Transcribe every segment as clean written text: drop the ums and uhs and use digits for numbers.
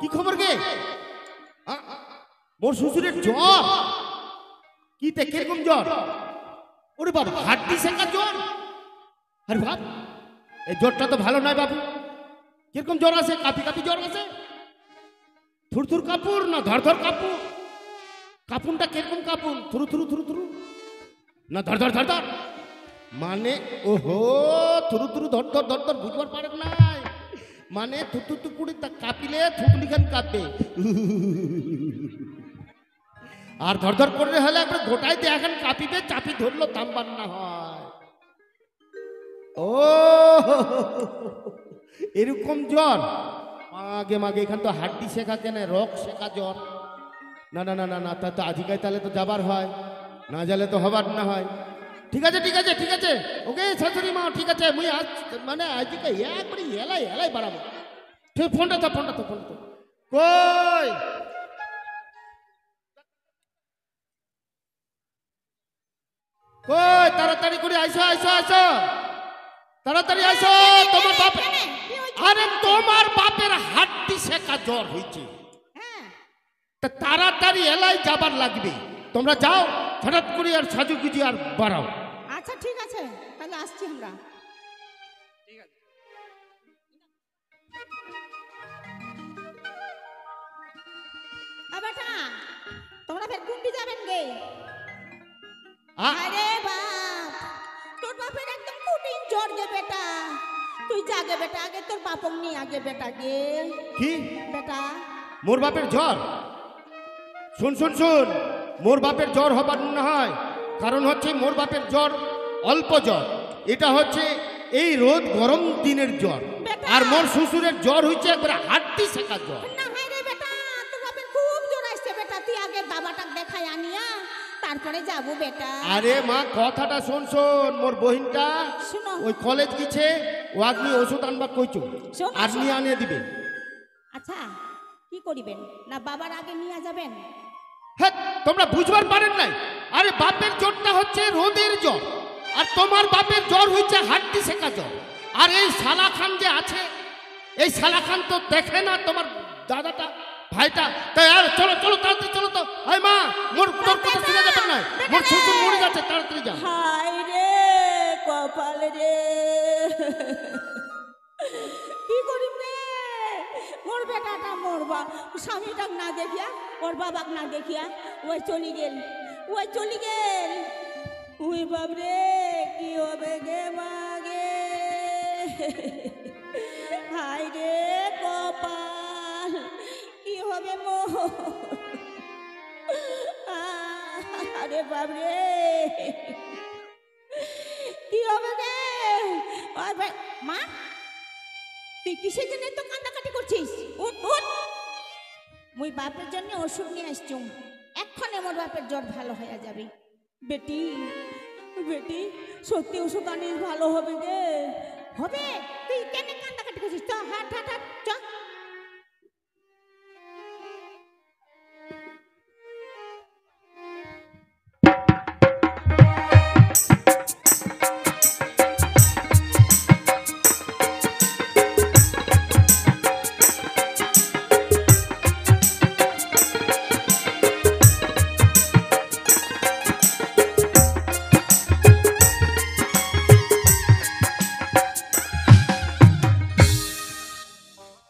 কি খবর গে? মোর শ্বশুরের জ্বর। কি তে কিরকম জ্বর? ওরে বাবা, হাড্ডি সেকা জ্বর। আরে বাপ, এই জ্বরটা তো ভালো নয় বাবু। কিরকম জ্বর আছে? কাঁপি কাঁপি জ্বর আছে? থুরথুর কাপুর না ধরধর কাপুর? কাপুনটা কিরকম কাপুন? থুরু থুরু থুরু থুরু না ধরধর ধরধর? মানে ওহো, থুরু থুরু ধরধর ধরধর বুঝবার পারেন নাই। মানে থুতু টুকুড়ি তা কাঁপিলে থুতনিখান কাঁপবে, আর ধরধর করলে হলে একবার গোটাই দিয়ে এখন কাঁপিবে, চাপি ধরলো তাম্বার না হয়। ও এরকম জ্বর? মাগে মাগে, এখান তো হাড্ডি শেখা কেন, রক শেখা জ্বর। না না না না না, তা তো আজিকাই তাহলে তো যাবার হয়, না যালে তো হবার না হয়। ঠিক আছে ঠিক আছে ঠিক আছে, ওকে শাশুড়ি মা, ঠিক আছে। মুই আজ মানে আজকে একবারে এলাই এলাই বাড়াবো। ঠিক, ফোনটা তো ফোনটা তো ফোনটা তো কই কই, তাড়াতাড়ি করে আইসো আইসো আইসো, তাড়াতাড়ি আইসো। তোমার বাপ, আরে তোমার বাপের হাড্ডি শেখা জ্বর হয়েছে, তা তাড়াতাড়ি এলাই যাবার লাগবে। তোমরা যাও হঠাৎ করে, আর সাজুগুজি আর বাড়াও। আচ্ছা ঠিক আছে, তাহলে আসছি আমরা। বেটা, তোমরা ফের কুন্ডি যাবেন গে? আরে বাপ, তোর বাপের একদম কুটিন জ্বর গে বেটা। তুই জাগে বেটা, আগে তোর বাপক নিয়ে আগে বেটা গে। কি বেটা? মোর বাপের জ্বর? শুন শুন শুন, মোর বাপের জ্বর হবার না হয়, কারণ হচ্ছে মোর বাপের জ্বর অল্প জ্বর। এটা হচ্ছে এই রোদ গরম দিনের জ্বর, আর মোর শ্বশুরের জ্বর হচ্ছে একবারে হাড্ডি শেখা জ্বর। না হয় রে বেটা, তোর বাপের খুব জ্বর আসছে বেটা। তুই আগে বাবাটাক দেখাই আনিয়া তারপরে যাবো বেটা। আরে মা, কথাটা শোন শোন। মোর বহিনটা শুনো, ওই কলেজ গেছে, ও আদমি ওষুধ আনবা কইছো, আর নিয়ে আনিয়ে দিবে। আচ্ছা কি করিবেন? না বাবার আগে নিয়ে যাবেন? হ্যাঁ, তোমরা বুঝবার পারেন নাই। আরে বাপের জ্বরটা হচ্ছে রোদের জ্বর, আর তোমার বাপের জ্বর হচ্ছে হাড্ডি শেখা জ্বর। আর এই শালা খান যে আছে, এই শালা খান তো দেখে না তোমার দাদাটা, ভাইটা। তাই আর চলো চলো তাড়াতাড়ি চলো তো। আই মা, মোর তোর কথা শুনে যাবেন না, মোর শ্বশুর মরে যাচ্ছে, তাড়াতাড়ি যা। হায় রে কপাল রে, কি করিম রে? মোর বেটাটা মরবা, স্বামীটাক না দেখিয়া, ওর বাবাক না দেখিয়া ওই চলি গেল, ওই চলি গেল। ওই বাবরে কি হবে গে মাগে? হায় রে কপাল, কি হবে মোর? আরে বাবরে কি হবে গে? মা, তুই কিসের জন্য তো কান্দাকাটি করছিস? উঠ উঠ, মুই বাপের জন্য ওষুধ নিয়ে আসছুম, এক্ষণে মোর বাপের জ্বর ভালো হয়ে যাবে। বেটি বেটি, সত্যি ওষুধ আনিস, ভালো হবে গে। হবে? তুই কেন কান্দাকাটি করছিস? চ হাট হাট হাট চ।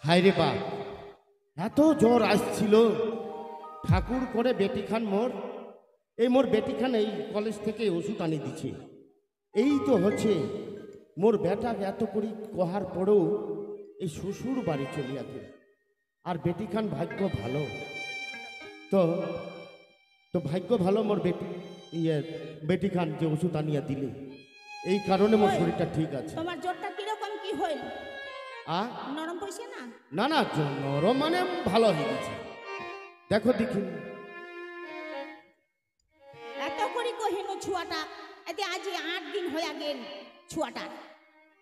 হাইরে বাপ, এত জ্বর আসছিল, ঠাকুর করে বেটি খান মোর, এই মোর বেটি খান এই কলেজ থেকে ওষুধ আনি দিছে। এই তো হচ্ছে মোর বেটা এত করি কহার পরেও এই শ্বশুর বাড়ি চলিয়া গেল। আর বেটি খান ভাগ্য ভালো, তো তো ভাগ্য ভালো মোর বেটি, বেটি খান যে ওষুধ আনিয়া দিলে, এই কারণে মোর শরীরটা ঠিক আছে। তোমার জ্বরটা কিরকম কি হইল? নরম পয়সা না? না না, নরম মানে ভালো হয়ে গেছে। দেখো দেখি, এত করে কহিনু ছুয়াটা, এতে আজ 8 দিন হয়ে গেল ছুয়াটা।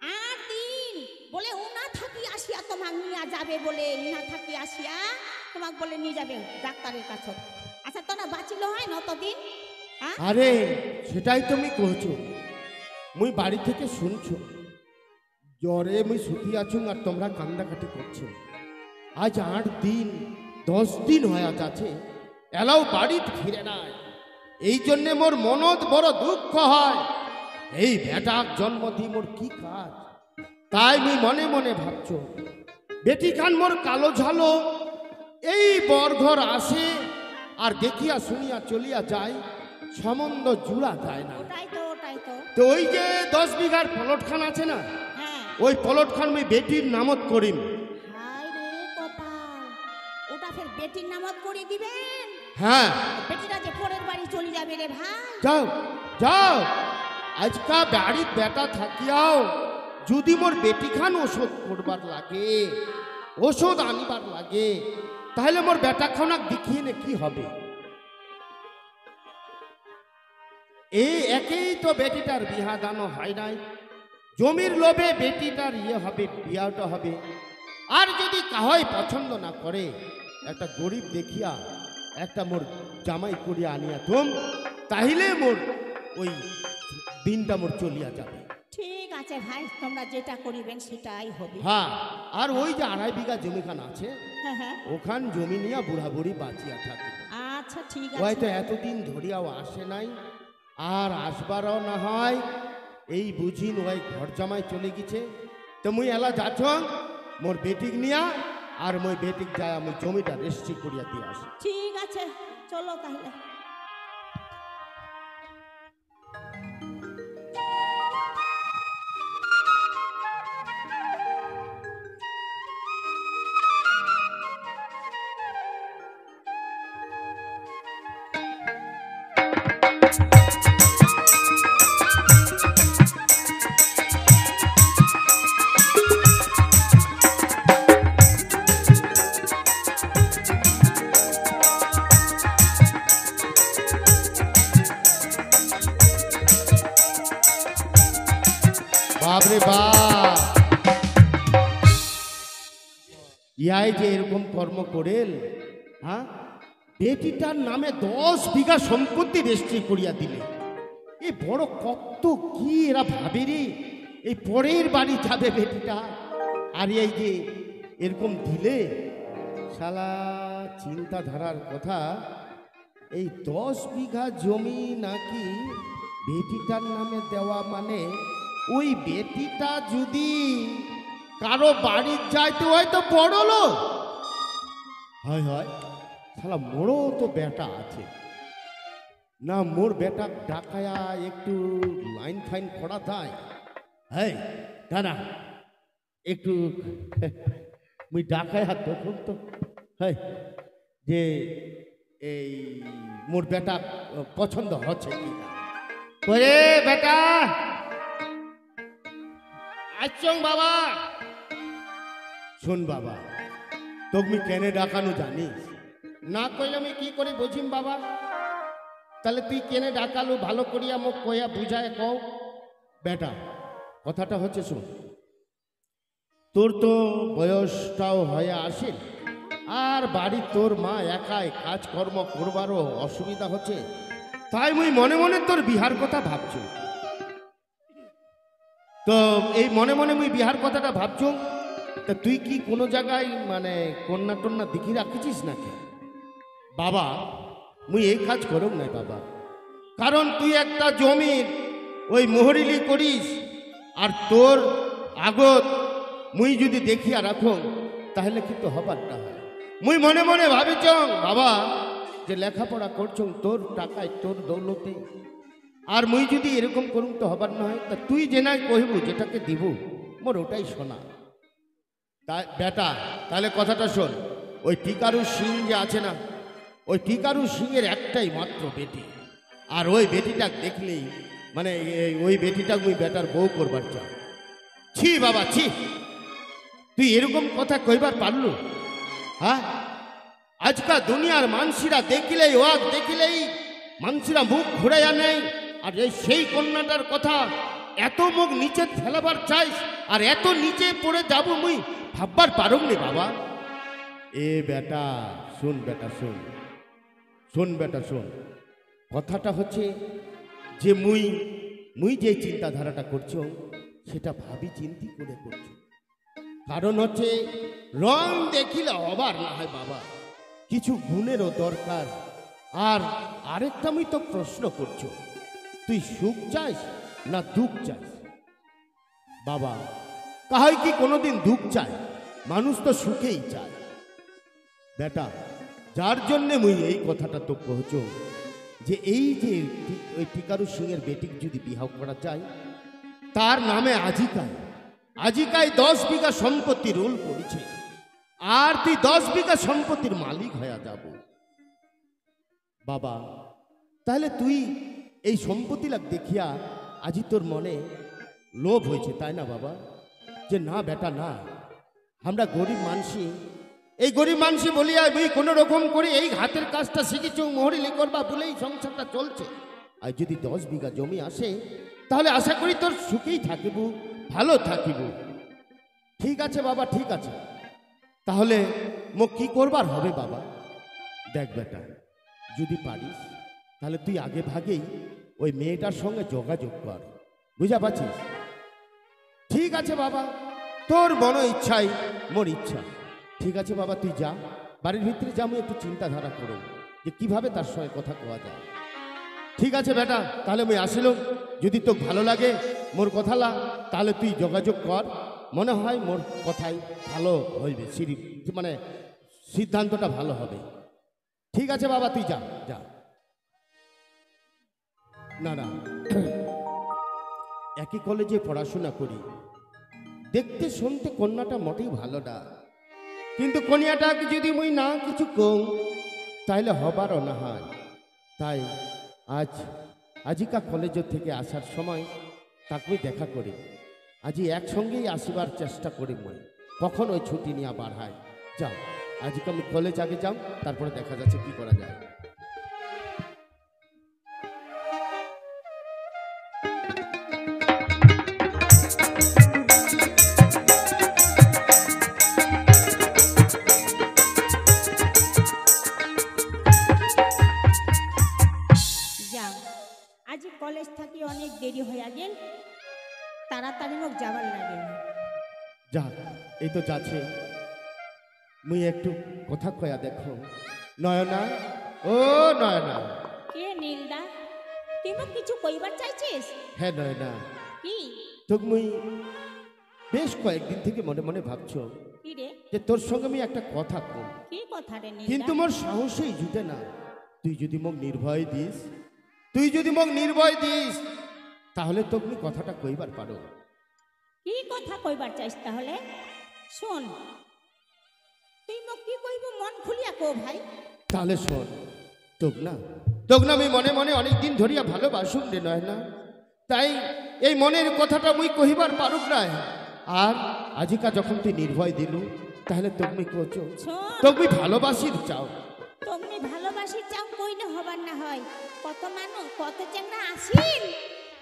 8 দিন বলে উনা থাকি আসিয়া তোমাক নিয়ে যাবে, বলে উনা থাকি আসিয়া তোমাক বলে নিয়ে যাবে ডাক্তারের কাছে। আচ্ছা তোরা বাঁচিল হয় নতদিন? আরে সেটাই তুমি কহছো, মুই বাড়ি থেকে শুনছো জ্বরে মুই সুখী আছো, আর তোমরা কান্দাকাটি করছো। আজ 8 দিন 10 দিন হয়ে যাচ্ছে এলাও বাড়িত ফিরে নাই। এই জন্যে মোর মনত বড় দুঃখ হয়। এই বেটাক জন্ম দি মোর কি কাজ? তাই মুই মনে মনে ভাবছ বেটি খান মোর কালো ঝালো এই বরঘর আসে আর দেখিয়া শুনিয়া চলিয়া যায়, সম্বন্ধ জুড়া যায় না। ওটাই তো তো ওই যে 10 বিঘার প্লট খান আছে না, হ্যাঁ। ওই প্লট খান মুই বেটির নামত করিম। হায় রে কপাল, ওটা ফের বেটির নামত করে দিবেন? হ্যাঁ, বেটিটা যে পরের বাড়ি চলে যাবে রে ভাই। যাও যাও, আজকা বাড়ির বেটা থাকিয়াও যদি মোর বেটি খান ওষুধ করবার লাগে, ওষুধ আনিবার লাগে, তাহলে মোর বেটা খানাক দেখিয়ে নে কি হবে? এই একেই তো বেটিটার বিহা দানো হয় নাই, জমির লোভে বেটিটার হবে, বিয়াটা হবে। আর যদি কাহই পছন্দ না করে, একটা গরিব দেখিয়া একটা মোর জামাই করিয়া আনিয়া তুম, তাইলে মোর ওই দিনটা মোর চলিয়া যাবে। ঠিক আছে ভাই, তোমরা যেটা করিবেন সেটাই হবে। হ্যাঁ, আর ওই যে 2.5 বিঘা জমিখান আছে, হ্যাঁ হ্যাঁ, ওখান জমি নিয়ে বুড়া বুড়ি বাঁচিয়া থাকে। আচ্ছা ঠিক হয়তো আছে। এতদিন ধরিয়াও আসে নাই, আর আসবারও না হয়, এই বুঝিন ওই ঘর জামাই চলে গেছে। তো মুই এলা যাচ্ছ মোর বেটিক নিয়া, আর মই বেটিক যায় আমি জমিটা রেজিস্ট্রি করিয়া দিয়ে আসি। ঠিক আছে, চলো তাহলে। বাপরে বাপ, ইয়াই যে এরকম কর্ম করেল। হ্যাঁ, বেটিটার নামে 10 বিঘা সম্পত্তি রেজিস্ট্রি করিয়া দিলে। এ বড় কত কি এরা ভাবে রে, এই পরের বাড়ি যাবে বেটিটা, আর এই যে এরকম দিলে। শালা চিন্তাধারার কথা, এই 10 বিঘা জমি নাকি বেটিটার নামে দেওয়া মানে ওই বেটিটা যদি কারো বাড়ির যাইতে হয়তো বড় লোক হয় হয়, শালা মোরও তো বেটা আছে না, মোর বেটা ডাকায়া একটু লাইন ফাইন করা যায়। হ্যাঁ দাদা, একটু মুই ডাকায়া দেখুন তো, হ্যাঁ যে এই মোর বেটা পছন্দ হচ্ছে কি না। ওরে বেটা আচ্ছং বাবা, শোন বাবা, তুমি কেন ডাকানো জানিস না? কইলে আমি কি করে বুঝিম বাবা? তাহলে তুই কেনে ডাকালু ভালো করিয়া মোক কইয়া বুঝায় কও। বেটা কথাটা হচ্ছে শোন, তোর তো বয়সটাও হয়ে আসে, আর বাড়ি তোর মা একাই কাজকর্ম করবারও অসুবিধা হচ্ছে, তাই মুই মনে মনে তোর বিহার কথা ভাবছি। তো এই মনে মনে মুই বিহার কথাটা ভাবছ, তা তুই কি কোনো জায়গায় মানে কন্যা টন্যা দেখি রাখিছিস নাকি? বাবা মুই এই কাজ করব না বাবা, কারণ তুই একটা জমির ওই মোহরিলি করিস, আর তোর আগত মুই যদি দেখিয়া রাখো তাহলে কিন্তু হবার না হয়। মুই মনে মনে ভাবিছ বাবা যে লেখাপড়া করছ তোর টাকায় তোর দৌলতে, আর মুই যদি এরকম করুম তো হবার না হয়। তা তুই যে নাই কহিব যেটাকে দিব মোর ওটাই শোনা। তা বেটা তাহলে কথাটা শোন, ওই টিকারু সিং যে আছে না, ওই টিকারু সিংয়ের একটাই মাত্র বেটি, আর ওই বেটিটা দেখলেই মানে ওই বেটিটা মুই বেটার বউ করবার চাও। ছি বাবা ছি, তুই এরকম কথা কইবার পারলু? হ্যাঁ, আজকাল দুনিয়ার মানসিরা দেখিলেই ওয়াক দেখিলেই মানসিরা মুখ ঘুরাইয়া নেয়, আর এই সেই কন্যাটার কথা এত মুখ নিচে ফেলাবার চাইস, আর এত নিচে পড়ে যাব মুই ভাববার পারুম নি বাবা। এ বেটা শোন, বেটা শোন, শোন বেটা শোন, কথাটা হচ্ছে যে মুই যে চিন্তাধারাটা করছো সেটা ভাবি চিন্তি করে করছো। কারণ হচ্ছে রং দেখিলে অবার না হয় বাবা, কিছু গুণেরও দরকার। আর আরেকটা আমি তো প্রশ্ন করছো, তুই সুখ চাস না দুঃখ চাস? বাবা, কাহাই কি কোনোদিন দুঃখ চায়? মানুষ তো সুখেই চায় বেটা। যার জন্যে মুই এই কথাটা তো কহছ যে এই যে ওই টিকারু সিংয়ের বেটিক যদি বিবাহ করা যায়, তার নামে আজিকায় 10 বিঘা সম্পত্তি রোল করেছে, আর তুই 10 বিঘা সম্পত্তির মালিক হয়ে যাব বাবা। তাহলে তুই এই সম্পত্তি লাগ দেখিয়া আজি তোর মনে লোভ হয়েছে, তাই না বাবা? যে না বেটা না, আমরা গরিব মানসি, এই গরিব মানসি বলিয়া আমি কোনো রকম করে এই হাতের কাজটা শিখেছ, মোহরিলি করবা বলেই সংসারটা চলছে। আর যদি 10 বিঘা জমি আসে, তাহলে আশা করি তোর সুখেই থাকিব, ভালো থাকিব। ঠিক আছে বাবা, ঠিক আছে। তাহলে মোক কি করবার হবে বাবা? দেখ বেটা, যদি পারিস তাহলে তুই আগে ভাগেই ওই মেয়েটার সঙ্গে যোগাযোগ কর, বুঝা পাচ্ছিস? ঠিক আছে বাবা, তোর বড় ইচ্ছাই মোর ইচ্ছা। ঠিক আছে বাবা, তুই যা, বাড়ির ভিতরে যা, আমি একটু চিন্তাধারা করো যে কিভাবে তার সঙ্গে কথা কোয়া যায়। ঠিক আছে বেটা, তাহলে আমি আসিলাম। যদি তোর ভালো লাগে মোর কথা লা, তাহলে তুই যোগাযোগ কর। মনে হয় মোর কথাই ভালো হইবে, মানে সিদ্ধান্তটা ভালো হবে। ঠিক আছে বাবা, তুই যা যা। না না, একই কলেজে পড়াশোনা করি, দেখতে শুনতে কন্যাটা মোটেই ভালো না, কিন্তু কন্যাটাকে যদি মুই না কিছু কম তাইলে হবারও না হয়। তাই আজিকা কলেজ থেকে আসার সময় তাকে দেখা করি, আজি একসঙ্গেই আসিবার চেষ্টা করি মই, কখন ওই ছুটি নিয়ে বার হয়। যাও, আজকে আমি কলেজ আগে যাও, তারপরে দেখা যাচ্ছে কি করা যায়। যাও, আজ কলেজ থাকি অনেক দেরি হয়ে গেল, তাড়াতাড়ি মোক যাবার লাগে। যা, এই তো যাচ্ছে। মুই একটু কথা কয়া দেখো। নয়না, ও নয়না। কে নীলদা, তুই মোক কিছু কইবার চাইছিস? হ্যাঁ নয়না, কি? তোকে মুই বেশ কয়েকদিন থেকে মনে মনে ভাবছো কি রে? যে তোর সঙ্গে আমি একটা কথা কম, কি কথা রে নীলদা? কিন্তু মোর সাহসেই জুটে না। তুই যদি মোক নির্ভয় দিস, তুই যদি মোক নির্ভয় দিস, তাহলে তোকে কথাটা কইবার পারো। কি কথা কইবার চাইস তাহলে? শোন, তুই মোক কি কইব মন খুলিয়া কো ভাই। তাহলে শোন, তোক না আমি মনে মনে অনেকদিন ধরিয়া ভালোবাসুম রে নয়না। তাই এই মনের কথাটা মুই কহিবার পারুক না। আর আজিকা যখন তুই নির্ভয় দিলু, তাহলে তুমি কোচো তুমি ভালোবাসির চাও। তুমি ভালোবাসি চাও কইলে হবার না হয়। কত মানুষ, কত চেংড়া আসিল,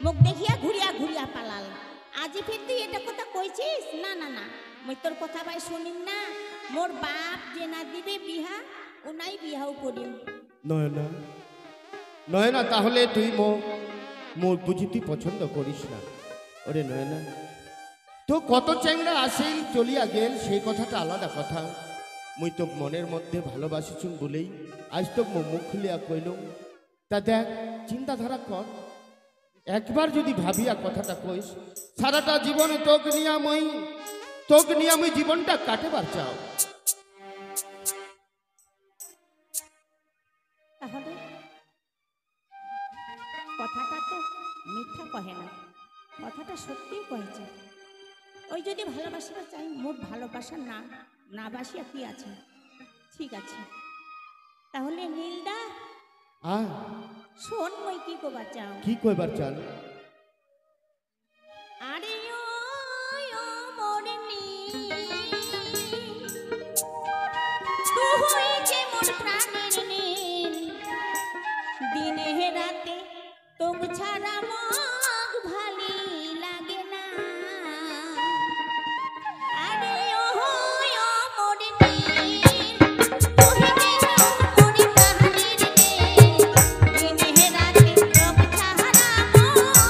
মোক দেখিয়া ঘুরিয়া ঘুরিয়া পালাল। আজি ফের তুই এটা কথা কইছিস? না না না, মই তোর কথা ভাই শুনিম না। মোর বাপ যে না দিবে বিহা, ওনাই বিহাও করিম। নয়না, নয়না, তাহলে তুই মোর বুঝি তুই পছন্দ করিস না। ওরে নয়না, তো কত চ্যাংড়া আসিল চলিয়া গেল, সেই কথাটা আলাদা কথা। মুই তোক মনের মধ্যে ভালোবাসিছুম বলেই আজ তোক মুখ খুলিয়া কইলুম। তা দেখ, চিন্তাধারা কর, একবার যদি ভাবিয়া কথাটা কইস, সারাটা জীবনে তোক নিয়ে আমি জীবনটা কাটেবার চাও। তাহলে কথাটা তো মিথ্যা কহে না, কথাটা সত্যিই কয়েছে। ওই যদি ভালোবাসা চাই, মোট ভালোবাসা না বাসিয়া কি আছে? ঠিক আছে, তাহলে নীলদা শোন, মই কি কবার চাও? কি কইবার চান? আরে ও মোর নীল, তুই যে মোর প্রাণের নীল, দিনে রাতে তোক ছাড়া মগ ভালি লাগে না। আরে ও মোর নীল, তুই যে মোর প্রাণের নীল, দিনে রাতে তোক ছাড়া মগ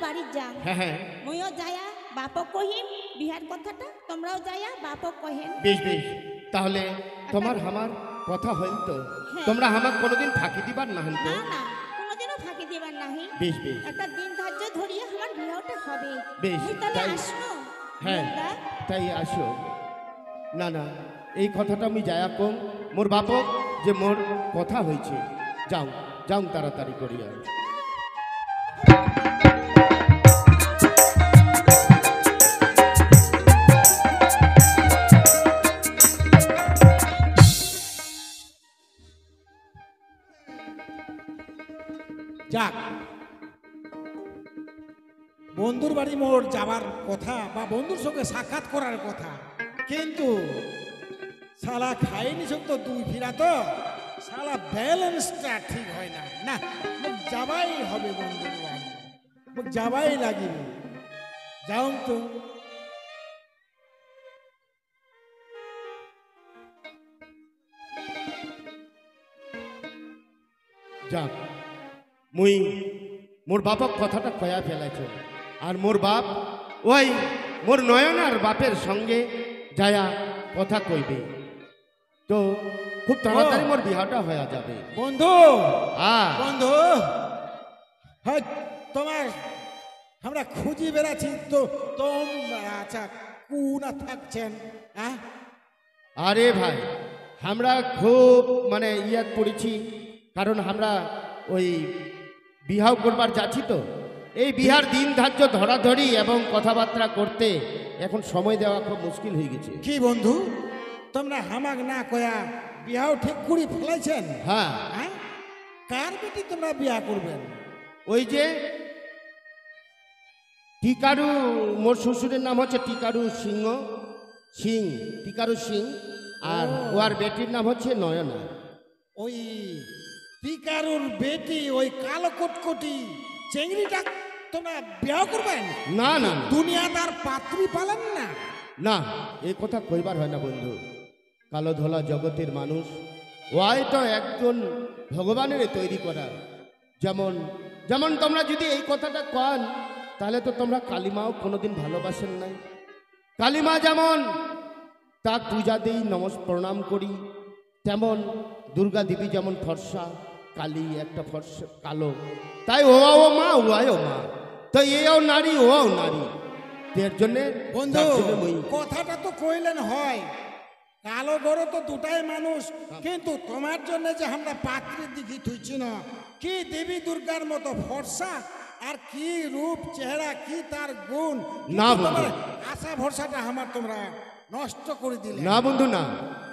বাড়ির যা হ্যাঁ হ্যাঁ মইও যায়া বাপক কহিম বিহার কথাটা তোমরাও যায়া বাপক কহেন বেশ বেশ তাহলে তোমার আমার কথা হইল তো হ্যাঁ। তোমরা আমার কোনোদিন ফাঁকি দিবার না হইল তো না না কোনোদিনও ফাঁকি দিবার নাহি বেশ বেশ একটা দিন ধার্য ধরিয়ে আমার বিয়াহটা হবে বেশ, মুই তাহলে তাই- আসনো হ্যাঁ নন্দা? তাই আসো না না এই কথাটা আমি যায়া কম মোর বাপক যে মোর কথা হয়েছে যাও যাও তাড়াতাড়ি করিয়া যাক, বন্ধুর বাড়ি মোর যাবার কথা বা বন্ধুর সঙ্গে সাক্ষাৎ করার কথা, কিন্তু শালা খাইনি সব তো দুই ফিরা তো শালা ব্যালেন্সটা ঠিক হয় না। না, মোক যাবাই হবে বন্ধুর বাড়ি, মোক যাবাই লাগিবে। যাও তো। যাক মুই মোর বাপক কথাটা কয়া ফেলেছ আর মোর বাপ ওই মোর নয়নার বাপের সঙ্গে যায়া কথা কইবে তো খুব তাড়াতাড়ি মোর বিহাটা হয়ে যাবে বন্ধু, আ বন্ধু, হ্যাঁ তোমার আমরা খুঁজি বেড়াচ্ছি তো আচ্ছা কোনা থাকছেন? হ্যাঁ আরে ভাই আমরা খুব মানে ইয়াদ পড়েছি কারণ আমরা ওই বিহাও করবার যাচ্ছি তো এই বিহার দিন ধার্য ধরাধরি এবং কথাবার্তা করতে এখন সময় দেওয়া খুব মুশকিল হয়ে গেছে কি বন্ধু, তোমরা হামাক না কয়া বিয়াও ঠিক করে ফেলাইছেন? হ্যাঁ হ্যাঁ, কার বেটি তোমরা বিয়া করবেন? ওই যে টিকারু মোর শ্বশুরের নাম হচ্ছে টিকারু সিং টিকারু সিং আর ওর বেটির নাম হচ্ছে নয়না ওই পিকারুর বেটি ওই কালো কটকটি চেংড়িটা তোমরা বিয়া করবেন? না না না, দুনিয়াদার পাত্রী পালেন না? না এই কথা কইবার হয় না বন্ধু কালো ধলা জগতের মানুষ ওয়াই তো একজন ভগবানের তৈরি করা যেমন যেমন তোমরা যদি এই কথাটা কন তাহলে তো তোমরা কালিমাও কোনোদিন ভালোবাসেন নাই কালিমা যেমন তার পূজা দিই প্রণাম করি তেমন দুর্গা দেবী যেমন ফর্সা কালী একটা ফর্সা কালো তাই ওয়াও মা ওয়াও মা তো এও নারী ওয়াও নারী এর জন্যে বন্ধু, তার জন্যে মুই কথাটা তো কইলেন হয়, কালো গরো তো দুটাই মানুষ, কিন্তু তোমার জন্য যে আমরা পাত্রীর দিকে তুইছি না, কি দেবী দুর্গার মতো ফর্সা আর কি রূপ চেহারা, কি তার গুণ, না কিন্তু বন্ধু। তোমার আশা ভরসাটা আমার তোমরা নষ্ট করে দিলে। না বন্ধু না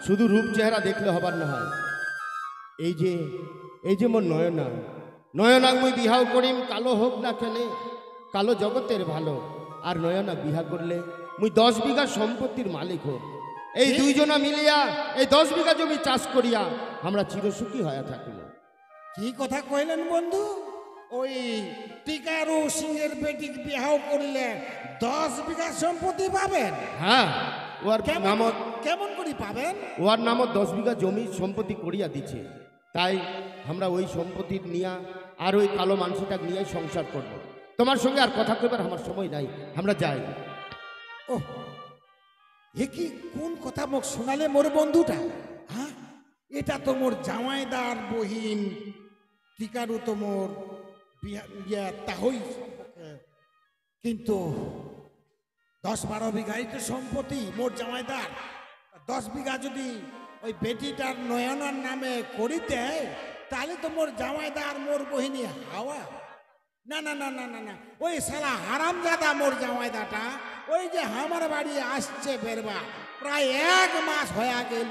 শুধু রূপ চেহারা দেখলে হবার না হয় এই যে মোর নয়না নয়না মুই বিহাও করিম কালো হোক না কেনে কালো জগতের ভালো আর নয়না বিহা করলে মুই 10 বিঘা সম্পত্তির মালিক হোক এই দুইজনা মিলিয়া এই 10 বিঘা জমি চাষ করিয়া আমরা চিরসুখী হয়ে থাকিব কি কথা কইলেন বন্ধু? ওই টিকারু সিংহের বেটি বিহাও করলে 10 বিঘা সম্পত্তি পাবেন? হ্যাঁ ওর নামত কেমন করে পাবেন? ওর নামত 10 বিঘা জমি সম্পত্তি করিয়া দিছে তাই আমরা ওই সম্পত্তি নিয়া আর ওই কালো মানসিটা নিয়ে সংসার করব তোমার সঙ্গে আর কথা কইবার আমার সময় নাই আমরা যাই ও এ কি কোন কথা মোক শোনালে মোর বন্ধুটা? হ্যাঁ, এটা তো মোর জামাইদার বহিন টিকারু তো মোর তাহই সম্পর্কে, কিন্তু 10-12 বিঘাই তো সম্পত্তি মোর জামাইদার। 10 বিঘা যদি ওই বেটিটার নয়নার নামে করিতে তাহলে তো মোর জামাইদার মোর বহিনী হাওয়া। না না না না না না, ওই শালা হারামজাদা মোর জামাইদাটা ওই যে আমার বাড়ি আসছে বেরবা প্রায় 1 মাস হয়ে গেল,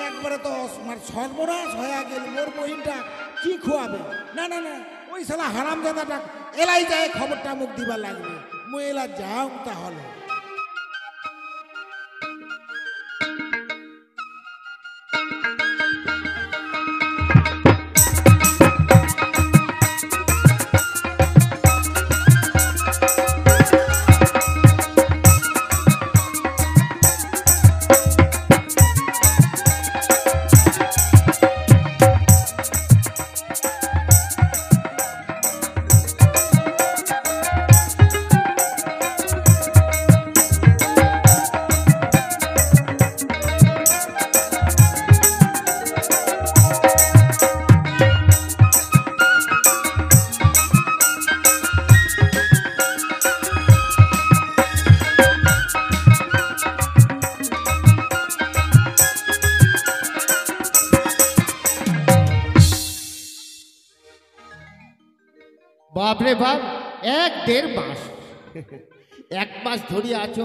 একবারে তো আমার সর্বনাশ হয়ে গেল। মোর বহিনটা কি খোয়াবে? না না না, ওই শালা হারামজাদাটা এলাই যায় খবরটা মুখ দিবার লাগবে। মুই এলা যাও তাহলে। বাপরে বাপ 1-1.5 মাস 1 মাস ধরে আছো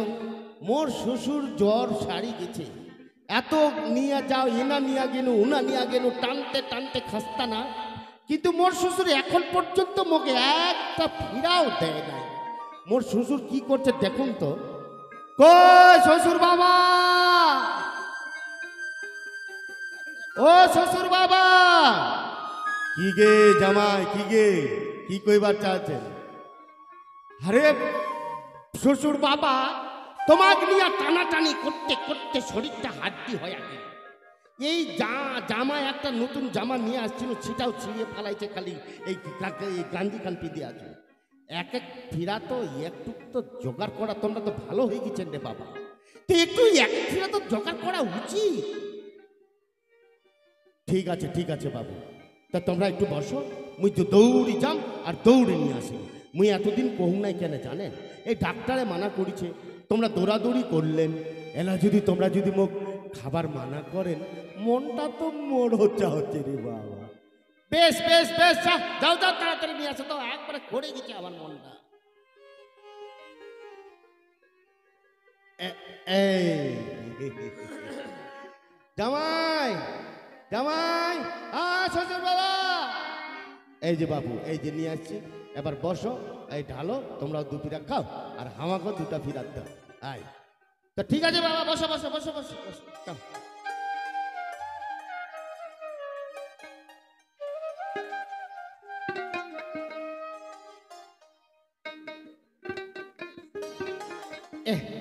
মোর শ্বশুর জ্বর সারি গেছে এত নিয়ে যাও এনা নিয়ে গেল উনা নিয়ে গেল টানতে টানতে খাস্তা না কিন্তু মোর শ্বশুর এখন পর্যন্ত মোকে একটা ফিরাও দেয় নাই মোর শ্বশুর কি করছে দেখুন তো কই শ্বশুর বাবা ও শ্বশুর বাবা কি গে জামাই কি কইবার চাচ্ছেন আরে শ্বশুর বাবা তোমাকে নিয়ে টানাটানি করতে করতে শরীরটা হাড্ডি হয়ে গেল এই জামা একটা নতুন জামা নিয়ে আসছিল সেটাও ছিঁড়িয়ে ফেলাইছে খালি এই গান্ধী কান্তি দিয়ে আছে এক ফিরা তো একটু তো জোগাড় করা তোমরা তো ভালো হয়ে গেছেন রে বাবা তো একটু এক ফিরা তো জোগাড় করা উচিত ঠিক আছে বাবু তা তোমরা একটু বসো মুই তো দৌড়ি যাম আর দৌড়ে নিয়ে আসি মুই এতদিন কহু নাই কেন জানেন এই ডাক্তারে মানা করেছে তোমরা দৌড়াদৌড়ি করলেন এলা তোমরা যদি মুখ খাবার মানা করেন মনটা তো মোর হচ্ছে রে বাবা বেশ যাও তাড়াতাড়ি নিয়ে আসো তো একবারে ঘুরে গেছে আমার মনটা জামাই শ্বশুর বাবা এই যে বাবু এই যে নিয়ে আসছি এবার বসো এই ঢালো তোমরাও 2 ফিরা খাও আর আমাকেও 2টা ফিরাত দাও আয় তো ঠিক আছে বাবা বসো খাও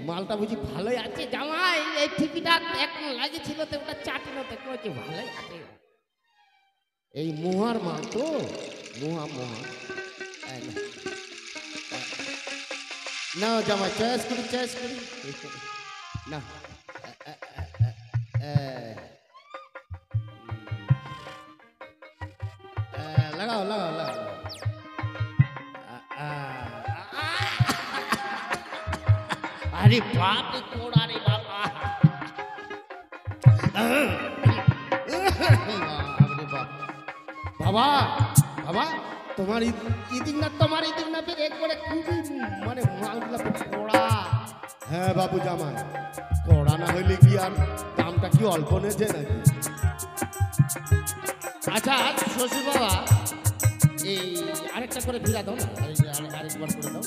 মালটা বুঝি ভালোই আছে জামাই এই ঠিকিটা এখন লাগেছিল তো ওটা চাটিল তো কইছে ভালোই আছে এই মোহার মাল তো মোহা না জামাই চয়েস করি না লাগাও अरे बाप रे कोड़ा रे बाबा बाबा तुम्हारी इदिक ना फिर एक बड़े खूबी माने मालগুলা কোড়া হ্যাঁ বাবু জামাই কোড়া না হইলে কি আর দামটা কি অল্প নেছে নাকি আচ্ছা শ্বশুর বাবা এই আরেকটা করে ফিরা দাও না আরেকবার করে দাও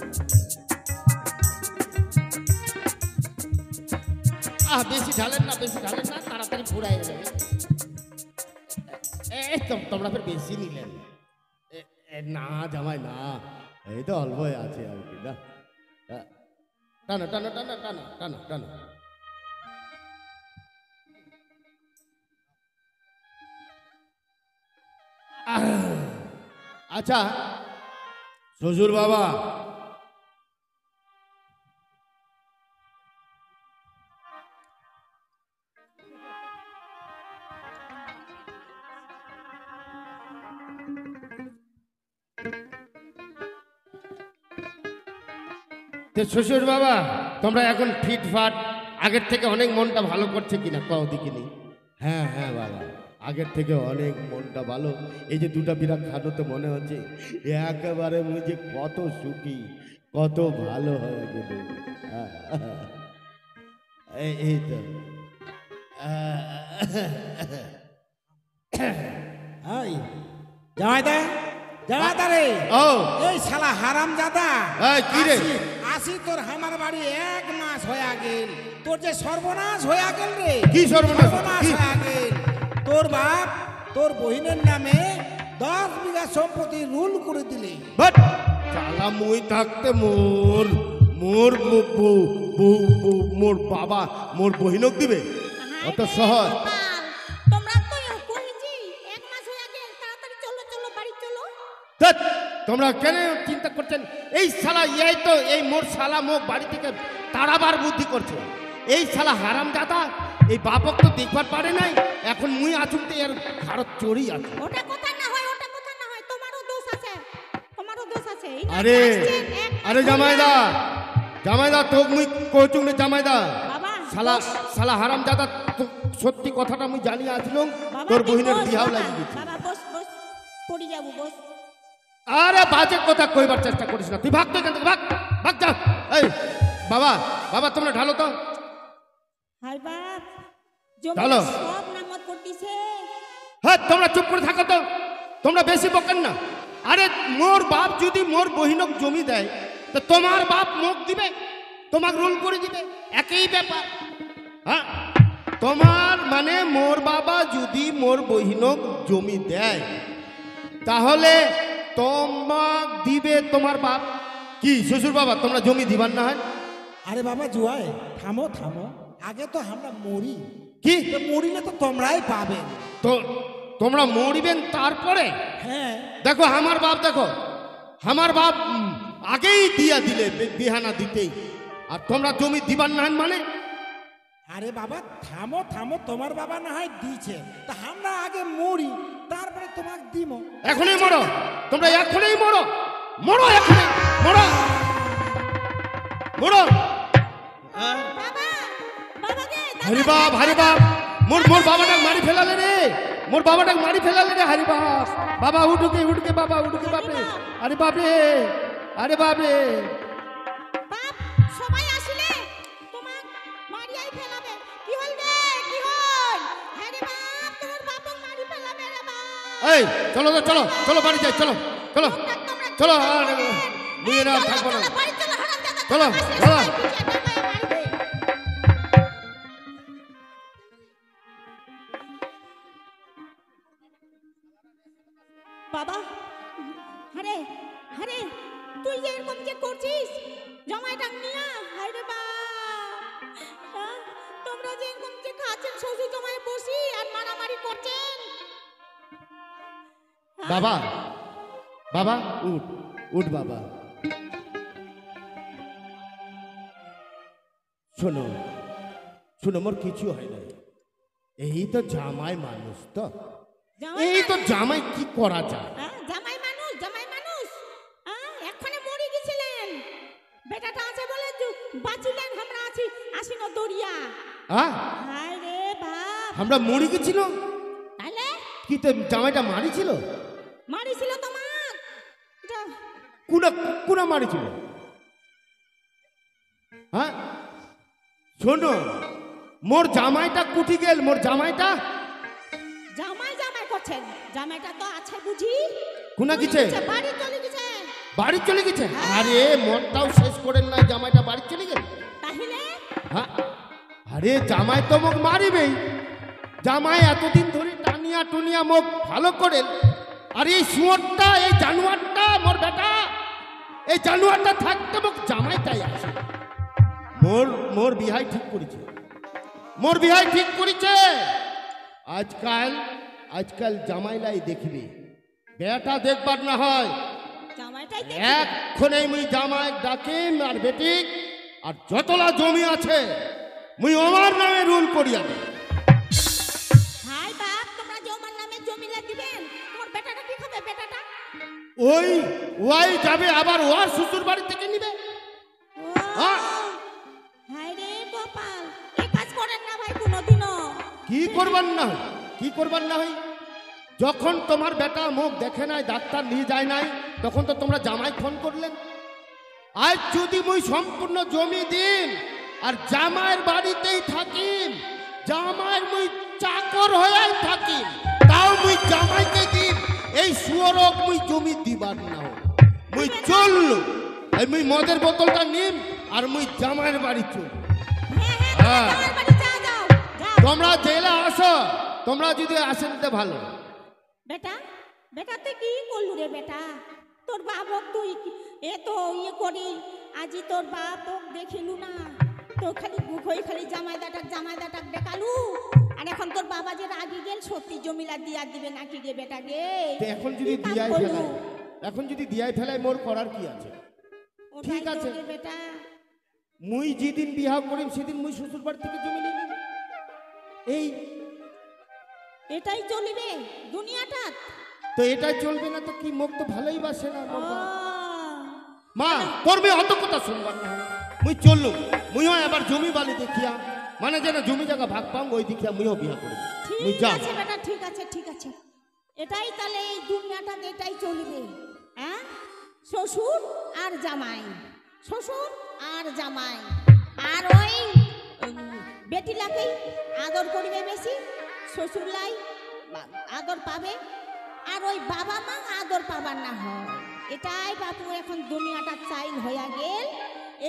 বেশি ঢালেন না তাড়াতাড়ি ফুরাই যাবে তোমরা ফের বেশি নিলেন না জামাই না এই তো অল্প আছে আর কি না টানো আচ্ছা শ্বশুর বাবা শ্বশুর বাবা তোমরা এখন ফিটফাট আগের থেকে অনেক মনটা ভালো করছে কিনা কও দেখিনি হ্যাঁ বাবা আগের থেকে অনেক মনটা ভালো এই যে 2টা বিরাট খাটোতে মনে হচ্ছে একেবারে মুই যে কত সুখী কত ভালো হয়ে গেল এই তো জামাইদা রে ও এই শালা হারামজাদা কি রে আসি তোর আমার বাড়ি 1 মাস হয়ে গেল তোর যে সর্বনাশ হয়ে গেল রে কি সর্বনাশ হয়ে গেল তোর বাপ তোর বহিনের নামে 10 বিঘা সম্পত্তি রুল করে দিলে বাট শালা মুই থাকতে মোর বাবা মোর বহিনক দিবে অত সহজ তোমরা তো কইছি 1 মাস হয়ে গেল তাড়াতাড়ি চলো বাড়ি চলো তোমরা কেন চিন্তা করছেন এই শালা এই মোর শালা মোক বাড়ি থেকে তাড়াবার বুদ্ধি করছে এই শালা হারামজাদা এই বাপক তো দেখবার পারে নাই এখন মুই আচুমতে এর ভারত চড়ি আছে ওটা কথা না হয় তোমারও দোষ আছে আরে জামাইদা তোক মুই কইছুম রে জামাইদা শালা হারামজাদা সত্যি কথাটা মুই জানি আসলুম তোর বহিনের বিয়াও লাগি গেছে বাবা বস পড়ি যাবো বস আরে বাজে কথা কইবার চেষ্টা করিস না, তুই ভাগ তো এখান থেকে, ভাগ ভাগ যা। এই বাবা, বাবা তোমরা ঢালো তো, হাই বাপ চলো। জমি সব নামত করতেছে। হ্যাঁ তোমরা চুপ করে থাকো তো, তোমরা বেশি বকেন না। আরে মোর বাপ যদি মোর বহিনক জমি দেয় তো তোমার বাপ মুখ দিবে, তোমাকে রুল করে দিবে, একই ব্যাপার। হ্যাঁ তোমার মানে মোর বাবা যদি মোর বহিনক জমি দেয় তাহলে তোমাক দিবে তোমার বাপ। কি শ্বশুর বাবা তোমরা জমি দিবার না হয়? আরে বাবা জুয়াই, থামো থামো, আগে তো আমরা মরি, কি তো মরিলে তো তোমরাই পাবে। তো তোমরা মরিবেন তারপরে? হ্যাঁ দেখো আমার বাপ, দেখো আমার বাপ আগেই দিয়া দিলে বিহানা দিতেই, আর তোমরা জমি দিবার না মানে? আরে বাবা থামো থামো, তোমার বাবা না হয় দিছে, তা আমরা আগে মরি তারপরে তোমাকে দিব। এখনই মরো, তোমরা এখনই মরো, মরো এখনই, মরো মরো। বাবা বাবা গে হরি বাপ, হরি বাপ, মোর মোর বাবাটাকে মারি ফেলালে রে, মোর বাবাটাকে মারি ফেলালে রে। হরি বাপ, বাবা উঠুকে উঠকে, বাবা উঠুকে, বাপরে, আরে বাপরে, আরে বাপরে। বাপ সবাই আসলে তোমাক মারিয়াই ফেলাবে। কি হল রে, কি হল? হ্যাঁ রে বাপ, তোমার বাপক মারি ফেলাবে রে বাপ। এই চলো তো, চলো চলো বাড়ি যাই, চলো চলো চলো, আর নিয়ে না থাকবো না, বাড়ি চলো হারামজাদা। চলো চলো। বাবা আরে আরে তুই যে এরকম যে করছিস জামাইটা নিয়া, হায় রে বাপ, হ্যাঁ? তোমরা যে এরকম যে খাচ্ছেন শ্বশুর জামাই বসি আর মারামারি করছেন। বাবা, বাবা উঠ, উঠ বাবা। শোনো শোনো, মোর কিছু হয় না, এই তো জামাই মানুষ, তো জামাই এই তো জামাই, কি করা যায়? হ্যাঁ, জামাই মানুষ, জামাই মানুষ। হ্যাঁ, এক্ষণে মরে গেছিলেন, বেটাটা আছে বলে বাঁচিলেন, আমরা আছি আসিন দরিয়া। হ্যাঁ হায় রে বাপ, আমরা মরে গেছিল, তাহলে কি তো জামাইটা মারিছিল? মারিছিল তোমার কুনা কুনা মারিছিল? হ্যাঁ শোনো, মোর জামাইটা কুটি গেল, মোর জামাইটা। জামাই জামাই করছেন, জামাইটা তো আছে বুঝি। কুনা গেছে? বাড়ি চলে গেছে। বাড়ি চলে গেছে? আরে মরটাও শেষ করেন নাই, জামাইটা বাড়ি চলে গেল। তাহলে হ্যাঁ আরে জামাই তো মুখ মারিবেই, জামাই এতদিন ধরে টানিয়া টুনিয়া মুখ ভালো করেন, আর এই শুয়োরটা, এই জানোয়ারটা, মোর বেটা, এই জানোয়ারটা থাকতে মুখ জামাইটাই আছে। মোর মোর বিহাই ঠিক করেছে, মোর বিহাই ঠিক করেছে। আজকাল আজকাল জামাইলাই দেখবি, বেটা দেখবার না হয়। জামাইটাই এক্ষণে মুই জামাই ডাকিম আর বেটিক, আর যতলা জমি আছে মুই আমার নামে রুল করিয়া দেব। হাই বাপ, তোমরা যে আমার নামে জমিলা দিবেন, তোমার বেটাটা কি খাবে? বেটাটা ওই ওই যাবে আবার ওর শ্বশুর বাড়ি থেকে নিবে। হ্যাঁ। হাই রে গোপাল, এই কাজ করেন না ভাই কোনোদিনও। কি করবার না হয়, কি করবার না হয়? যখন তোমার বেটা মুখ দেখে নাই, ডাক্তার নিয়ে যায় নাই, তখন তো তোমরা জামাই ফোন করলেন। আজ যদি মুই সম্পূর্ণ জমি দিন আর জামাইয়ের বাড়িতেই থাকিম, জামাইয়ের মুই চাকর হয়ে থাকিম, তাও মুই জামাইকে দিন, এই শুয়োরক মুই জমি দিবার না। মুই চললু, এই মুই মদের বোতলটা নিম আর মুই জামাইয়ের বাড়ি চল। হ্যাঁ, জামাইয়ের বাড়ি যাও, যাও, যাও। তোমরা জেলা আসো, তোমরা যদি আসেন তো ভালো। বেটা, বেটা তুই কি করলু রে বেটা? তোর বাবক তুই এ তো ইয়ে করি, আজি তোর বাপক দেখিলু না, তো খালি বুকই খালি জামাইদাটাক দেখালু, আর এখন তোর বাবা যে রাগি গেল, সত্যি জমিলা দিয়া দিবে নাকি রে বেটা গে? তো এখন যদি কি কাম দিয়াই করলু? ফেলাই, এখন যদি দিয়াই ফেলাই, মোর করার কি আছে? ওটাই ঠিক তো আছে। রে বেটা। মুই যেদিন বিবাহ করিম সেদিন মুই শ্বশুর বাড়ি থেকে জমি নিয়ে নিব। এই এটাই চলিবে দুনিয়াটা। তো এটাই চলবে না তো কি? মুখ তো ভালোই বাসে না ও মোর বাপ। মা করবে অত কথা শুনবার না, মুই চললু, মুইও এবার জমি বালি দেখিয়া, মানে যেন জমি জায়গা ভাগ পাম, ওই দেখিয়া মুইও বিয়া করিব। মুই ঠিক যা। আছে বেটা, ঠিক আছে, ঠিক আছে। এটাই তাহলে এই দুনিয়াটা এটাই চলবে। হ্যাঁ, শ্বশুর আর জামাই, শ্বশুর আর জামাই, আর ওই বেটিলাকেই আদর করিবে বেশি, শ্বশুরলাই আদর পাবে, আর ওই বাবা মা আদর পাবার না হয়। এটাই বাপু এখন দুনিয়াটা চাইল হইয়া গেল।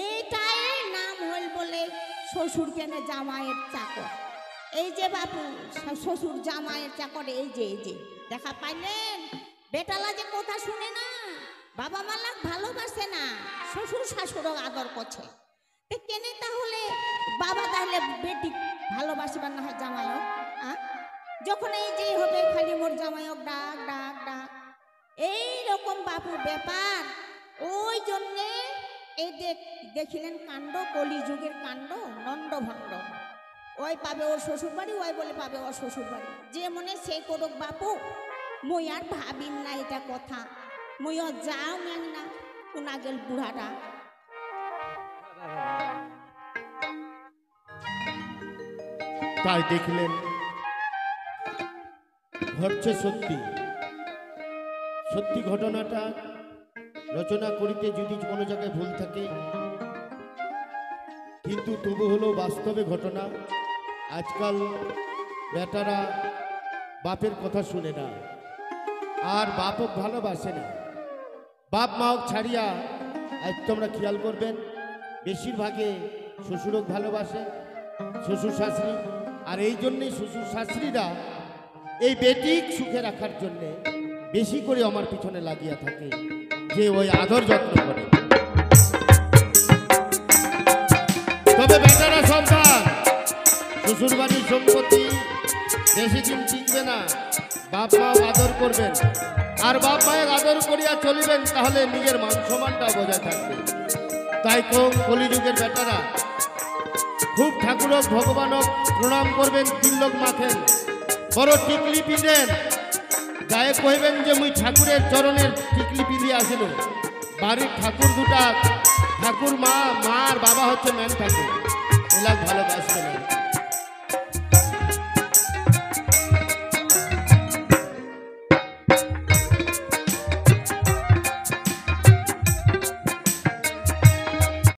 এইটাই নাম হইল বলে শ্বশুর কেনে জামাইয়ের চাকর। এই যে বাপু শ্বশুর জামাইয়ের চাকর, এই যে দেখা পাইলেন, বেটালা যে কথা শুনে না, বাবা মালাক ভালোবাসে না, শ্বশুর শাশুড়ও আদর করছে। কেনে তাহলে বাবা তাহলে বেটি ভালোবাসিবার না হয় জামাইও? যখন এই যে হবে খালি মোর জামাইক ডাক ডাক ডাক, এইরকম বাপু ব্যাপার। ওই জন্যে এই দেখিলেন কাণ্ড, কলিযুগের কাণ্ড, নন্দ ভণ্ড। ওই পাবে ওর শ্বশুর বাড়ি, ওই বলে পাবে ওর শ্বশুর বাড়ি, যে মনে সে করুক বাপু। মুই আর ভাবিম না এটা কথা, মুইও যাও ম্যাং না কোনা গেল বুড়াটা। তাই দেখলেন ঘটছে সত্যি সত্যি ঘটনাটা রচনা করিতে যদি কোনো জায়গায় ভুল থাকে, কিন্তু তবু হলো বাস্তবে ঘটনা। আজকাল বেটারা বাপের কথা শুনে না, আর বাপক ভালোবাসে না, বাপ মাওক ছাড়িয়া। আজ তোমরা খেয়াল করবেন, বেশিরভাগে শ্বশুরক ভালোবাসে, শ্বশুর শাশুড়ি। আর এই জন্যেই শ্বশুর শাশুড়িরা এই বেটিক সুখে রাখার জন্যে বেশি করে আমার পিছনে লাগিয়া থাকে, যে ওই আদর যত্ন করে। তবে বেটারা সন্তান শ্বশুর বাড়ির সম্পত্তি বেশি দিন টিকবে না, বাপ মা আদর করবেন, আর বাপ মায়ের আদর করিয়া চলিবেন, তাহলে নিজের মান সম্মানটা বজায় থাকবে। তাই কলিযুগের বেটারা খুব ঠাকুরক ভগবানক প্রণাম করবেন, তিলক মাখেন, বড় টিকলি পিঁধেন, গায়ে কইবেন যে মুই ঠাকুরের চরণের টিকলি পিঁধে আসিল। বাড়ির ঠাকুর দুটা, ঠাকুর মা, মা আর বাবা হচ্ছে মেন ঠাকুর, এলাক ভালোবাসবে না।